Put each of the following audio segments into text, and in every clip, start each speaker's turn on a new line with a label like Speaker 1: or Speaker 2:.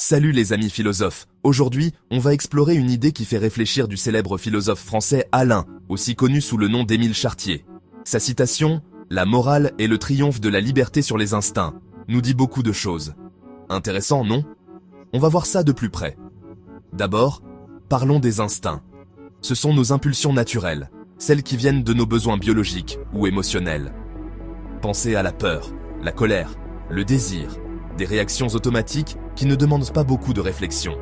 Speaker 1: Salut les amis philosophes. Aujourd'hui, on va explorer une idée qui fait réfléchir du célèbre philosophe français Alain, aussi connu sous le nom d'Émile Chartier. Sa citation « La morale est le triomphe de la liberté sur les instincts » nous dit beaucoup de choses. Intéressant, non? On va voir ça de plus près. D'abord, parlons des instincts. Ce sont nos impulsions naturelles, celles qui viennent de nos besoins biologiques ou émotionnels. Pensez à la peur, la colère, le désir, des réactions automatiques qui ne demandent pas beaucoup de réflexion.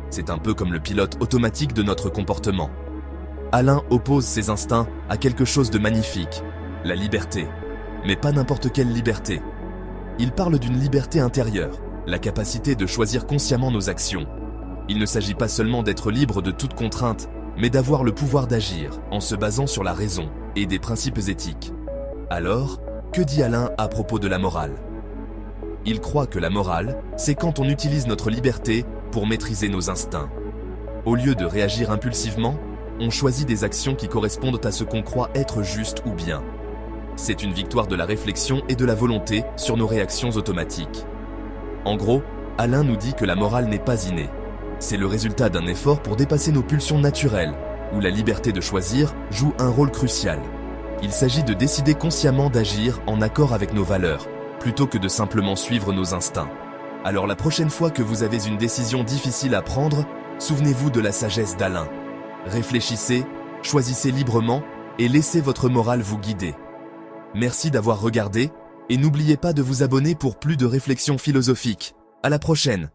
Speaker 1: C'est un peu comme le pilote automatique de notre comportement. Alain oppose ces instincts à quelque chose de magnifique, la liberté. Mais pas n'importe quelle liberté. Il parle d'une liberté intérieure, la capacité de choisir consciemment nos actions. Il ne s'agit pas seulement d'être libre de toute contrainte, mais d'avoir le pouvoir d'agir en se basant sur la raison et des principes éthiques. Alors, que dit Alain à propos de la morale ? Il croit que la morale, c'est quand on utilise notre liberté pour maîtriser nos instincts. Au lieu de réagir impulsivement, on choisit des actions qui correspondent à ce qu'on croit être juste ou bien. C'est une victoire de la réflexion et de la volonté sur nos réactions automatiques. En gros, Alain nous dit que la morale n'est pas innée. C'est le résultat d'un effort pour dépasser nos pulsions naturelles, où la liberté de choisir joue un rôle crucial. Il s'agit de décider consciemment d'agir en accord avec nos valeurs, plutôt que de simplement suivre nos instincts. Alors la prochaine fois que vous avez une décision difficile à prendre, souvenez-vous de la sagesse d'Alain. Réfléchissez, choisissez librement et laissez votre morale vous guider. Merci d'avoir regardé et n'oubliez pas de vous abonner pour plus de réflexions philosophiques. À la prochaine!